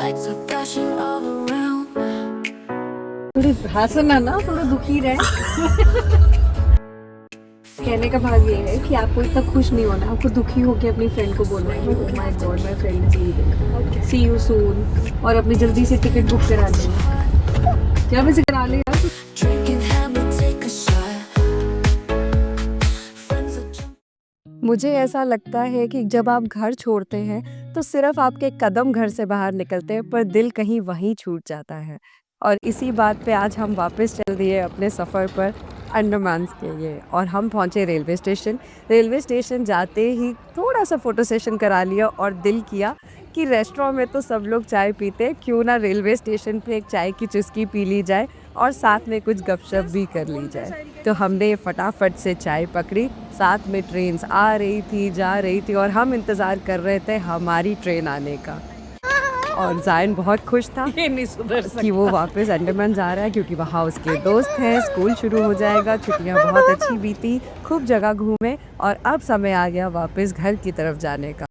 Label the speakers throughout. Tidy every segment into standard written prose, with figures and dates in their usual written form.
Speaker 1: lights are flashing all around.
Speaker 2: थोड़ी हंसना ना, थोड़ा दुखी रहे। कहने का भाग ये है कि आपको इतना खुश नहीं होना, आपको दुखी होकर अपनी फ्रेंड को बोलना है oh my God my friend is leaving, see you soon, और अपनी जल्दी से टिकट बुक करा देना। क्या वैसे करा ले यार।
Speaker 1: Drinking Hammer, take a shot. Friends are jumping.
Speaker 3: मुझे ऐसा लगता है कि जब आप घर छोड़ते हैं तो सिर्फ आपके कदम घर से बाहर निकलते हैं, पर दिल कहीं वहीं छूट जाता है। और इसी बात पे आज हम वापस चल दिए अपने सफ़र पर अंडमान के लिए, और हम पहुंचे रेलवे स्टेशन। रेलवे स्टेशन जाते ही थोड़ा सा फ़ोटो सेशन करा लिया और दिल किया कि रेस्टोरेंट में तो सब लोग चाय पीते हैं, क्यों ना रेलवे स्टेशन पे एक चाय की चुस्की पी ली जाए और साथ में कुछ गपशप भी कर ली जाए। तो हमने फटाफट से चाय पकड़ी, साथ में ट्रेन आ रही थी जा रही थी और हम इंतज़ार कर रहे थे हमारी ट्रेन आने का। और ज़ायन बहुत खुश था
Speaker 2: ये नहीं सुधर सकता
Speaker 3: कि वो वापस अंडमान जा रहा है, क्योंकि वहाँ उसके दोस्त हैं, स्कूल शुरू हो जाएगा, छुट्टियाँ बहुत अच्छी बीती, खूब जगह घूमे और अब समय आ गया वापस घर की तरफ जाने का।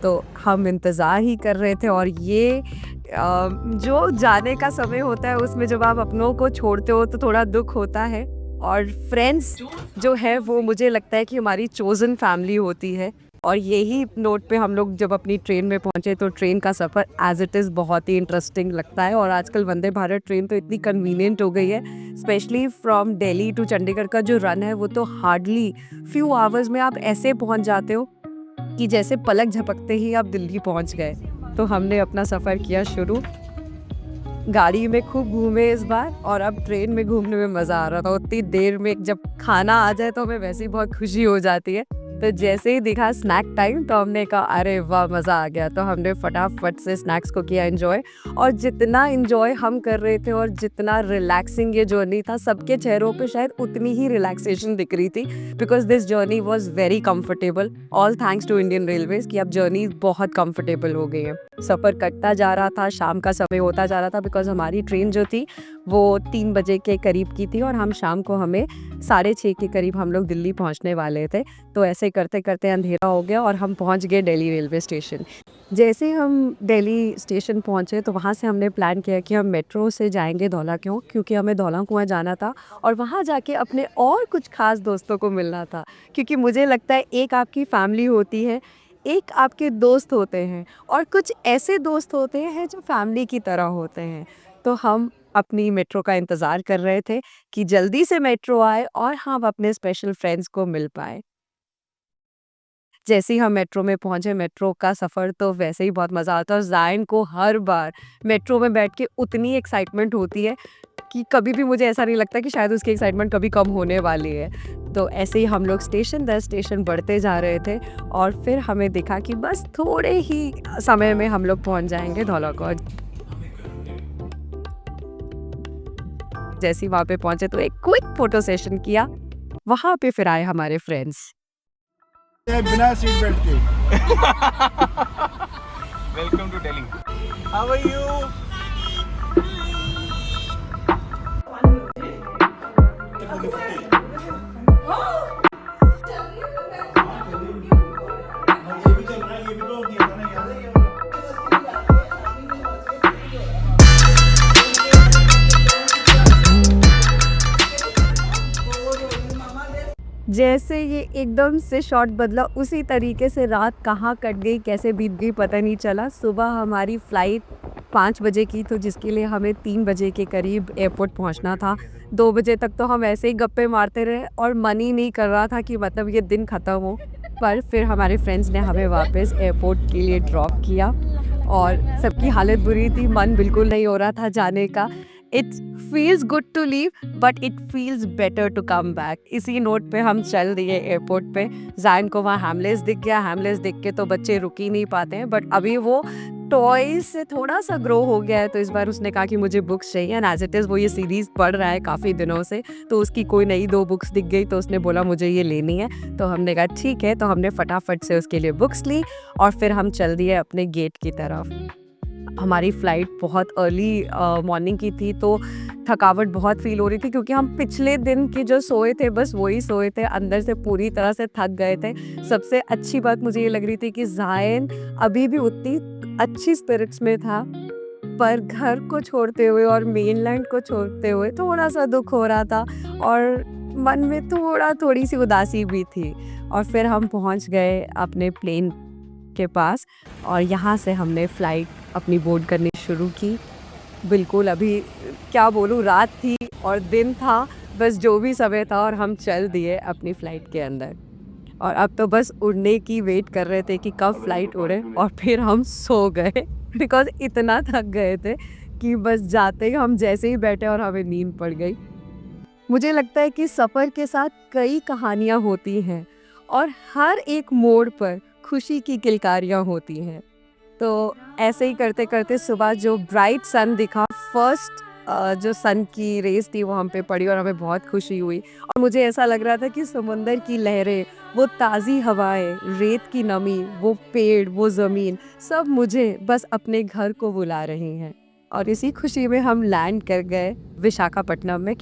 Speaker 3: तो हम इंतज़ार ही कर रहे थे, और ये जो जाने का समय होता है उसमें जब आप अपनों को छोड़ते हो तो थोड़ा दुख होता है। और फ्रेंड्स जो है वो मुझे लगता है कि हमारी चोज़न फैमिली होती है। और यही नोट पे हम लोग जब अपनी ट्रेन में पहुंचे तो ट्रेन का सफ़र एज़ इट इज़ बहुत ही इंटरेस्टिंग लगता है। और आजकल वंदे भारत ट्रेन तो इतनी कन्वीनियंट हो गई है, specially from Delhi to Chandigarh का जो रन है वो तो हार्डली फ्यू आवर्स में आप ऐसे पहुंच जाते हो कि जैसे पलक झपकते ही आप दिल्ली पहुंच गए। तो हमने अपना सफ़र किया शुरू, गाड़ी में खूब घूमे इस बार, और अब ट्रेन में घूमने में मज़ा आ रहा था। उतनी देर में जब खाना आ जाए तो हमें वैसे ही बहुत खुशी हो जाती है। तो जैसे ही दिखा स्नैक टाइम तो हमने कहा अरे वाह मज़ा आ गया। तो हमने फटाफट से स्नैक्स को किया एंजॉय, और जितना एंजॉय हम कर रहे थे और जितना रिलैक्सिंग ये जर्नी था, सबके चेहरों पे शायद उतनी ही रिलैक्सेशन दिख रही थी, because this journey was very comfortable. All thanks to Indian Railways कि अब जर्नी बहुत कंफर्टेबल हो गई है। सफ़र कटता जा रहा था, शाम का समय होता जा रहा था, बिकॉज हमारी ट्रेन जो थी वो 3 बजे के करीब की थी और हम शाम को हमें 6:30 के करीब हम लोग दिल्ली पहुंचने वाले थे। तो ऐसे करते करते अंधेरा हो गया और हम पहुंच गए दिल्ली रेलवे स्टेशन। जैसे ही हम दिल्ली स्टेशन पहुंचे तो वहां से हमने प्लान किया कि हम मेट्रो से जाएंगे धौला कुआं, क्योंकि हमें धौला कुआं जाना था और वहां जाके अपने और कुछ खास दोस्तों को मिलना था। क्योंकि मुझे लगता है एक आपकी फैमिली होती है, एक आपके दोस्त होते हैं, और कुछ ऐसे दोस्त होते हैं जो फैमिली की तरह होते हैं। तो हम अपनी मेट्रो का इंतज़ार कर रहे थे कि जल्दी से मेट्रो आए और हम अपने स्पेशल फ्रेंड्स को मिल पाए। जैसे ही हम मेट्रो में पहुँचे, मेट्रो का सफ़र तो वैसे ही बहुत मज़ा आता है, और ज़ायन को हर बार मेट्रो में बैठ के उतनी एक्साइटमेंट होती है कि कभी भी मुझे ऐसा नहीं लगता कि शायद उसकी एक्साइटमेंट कभी कम होने वाली है। तो ऐसे ही हम लोग स्टेशन दर स्टेशन बढ़ते जा रहे थे, और फिर हमें दिखा कि बस थोड़े ही समय में हम लोग पहुँच जाएंगे धौला कुआं। जैसे ही वहाँ पे पहुँचे तो एक क्विक फ़ोटो सेशन किया, वहाँ पे फिर आए हमारे फ्रेंड्स।
Speaker 4: बिना सीट बेल्ट के।
Speaker 5: Welcome to Delhi. How are you?
Speaker 3: जैसे ये एकदम से शॉट बदला, उसी तरीके से रात कहाँ कट गई, कैसे बीत गई पता नहीं चला। सुबह हमारी फ़्लाइट 5 बजे की, तो जिसके लिए हमें 3 बजे के करीब एयरपोर्ट पहुंचना था। 2 बजे तक तो हम ऐसे ही गप्पे मारते रहे और मन ही नहीं कर रहा था कि मतलब ये दिन ख़त्म हो। पर फिर हमारे फ्रेंड्स ने हमें वापस एयरपोर्ट के लिए ड्रॉप किया, और सबकी हालत बुरी थी, मन बिल्कुल नहीं हो रहा था जाने का। It feels good to leave but it feels better to come back. इसी नोट पे हम चल दिए एयरपोर्ट पे। ज़ायन को वहाँ हैमलेस दिख गया, हैमलेस दिख के तो बच्चे रुक ही नहीं पाते हैं, बट अभी वो टॉयज से थोड़ा सा ग्रो हो गया है, तो इस बार उसने कहा कि मुझे बुक्स चाहिए, एंड एज इट इज़ वो ये सीरीज़ पढ़ रहा है काफ़ी दिनों से, तो उसकी कोई नई 2 बुक्स दिख गई तो उसने बोला मुझे ये लेनी है। तो हमने कहा ठीक है, तो हमने फटाफट से उसके लिए बुक्स ली और फिर हम चल दिए अपने गेट की तरफ। हमारी फ़्लाइट बहुत अर्ली मॉर्निंग की थी, तो थकावट बहुत फ़ील हो रही थी, क्योंकि हम पिछले दिन के जो सोए थे बस वही सोए थे, अंदर से पूरी तरह से थक गए थे। सबसे अच्छी बात मुझे ये लग रही थी कि ज़ायन अभी भी उतनी अच्छी स्पिरिट्स में था पर घर को छोड़ते हुए और मेनलैंड को छोड़ते हुए थोड़ा सा दुख हो रहा था और मन में थोड़ी सी उदासी भी थी। और फिर हम पहुंच गए अपने प्लेन के पास और यहाँ से हमने फ़्लाइट अपनी बोर्ड करनी शुरू की। बिल्कुल अभी क्या बोलूँ, रात थी और दिन था, बस जो भी समय था और हम चल दिए अपनी फ़्लाइट के अंदर। और अब तो बस उड़ने की वेट कर रहे थे कि कब फ़्लाइट उड़े और फिर हम सो गए बिकॉज़ इतना थक गए थे कि बस जाते ही हम जैसे ही बैठे और हमें नींद पड़ गई। मुझे लगता है कि सफ़र के साथ कई कहानियाँ होती हैं और हर एक मोड़ पर खुशी की किलकारियाँ होती हैं। तो ऐसे ही करते करते सुबह जो ब्राइट सन दिखा, फर्स्ट जो सन की रेस थी वो हम पे पड़ी और हमें बहुत खुशी हुई। और मुझे ऐसा लग रहा था कि समुंदर की लहरें, वो ताज़ी हवाएं, रेत की नमी, वो पेड़, वो ज़मीन, सब मुझे बस अपने घर को बुला रही हैं। और इसी खुशी में हम लैंड कर गए विशाखापट्टनम में।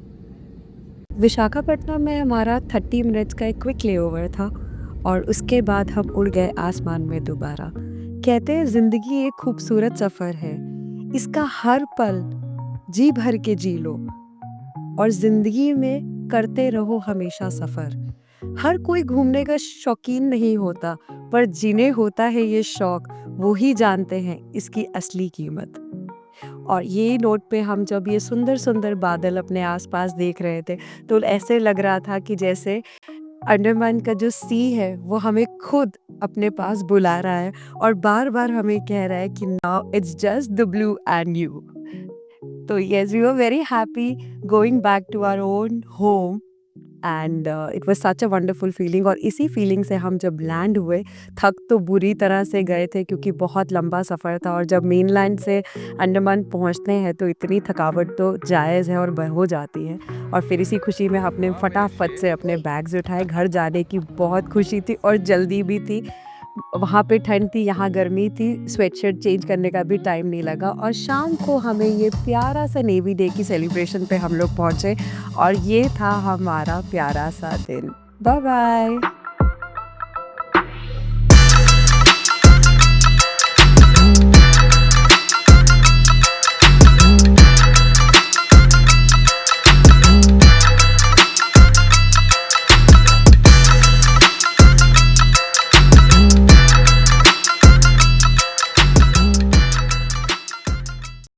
Speaker 3: विशाखापट्टनम में हमारा 30 मिनट्स का एक क्विक लेओवर था और उसके बाद हम उड़ गए आसमान में दोबारा। कहते हैं ज़िंदगी एक खूबसूरत सफ़र है, इसका हर पल जी भर के जी लो और ज़िंदगी में करते रहो हमेशा सफ़र। हर कोई घूमने का शौकीन नहीं होता, पर जिन्हें होता है ये शौक़, वो ही जानते हैं इसकी असली कीमत। और ये नोट पे हम जब ये सुंदर सुंदर बादल अपने आसपास देख रहे थे तो ऐसे लग रहा था कि जैसे अंडमान का जो सी है वो हमें खुद अपने पास बुला रहा है और बार बार हमें कह रहा है कि now it's just the blue and you. तो yes, we were very happy going back to our own home and it was such a wonderful feeling। और इसी फीलिंग से हम जब लैंड हुए, थक तो बुरी तरह से गए थे क्योंकि बहुत लंबा सफ़र था और जब मेनलैंड से अंडमान पहुंचते हैं तो इतनी थकावट तो जायज़ है और हो जाती है। और फिर इसी खुशी में हमने फटाफट से अपने बैग्स उठाए। घर जाने की बहुत खुशी थी और जल्दी भी थी। वहाँ पे ठंड थी, यहाँ गर्मी थी, स्वेटशर्ट चेंज करने का भी टाइम नहीं लगा। और शाम को हमें ये प्यारा सा नेवी डे की सेलिब्रेशन पे हम लोग पहुँचे और ये था हमारा प्यारा सा दिन। Bye bye.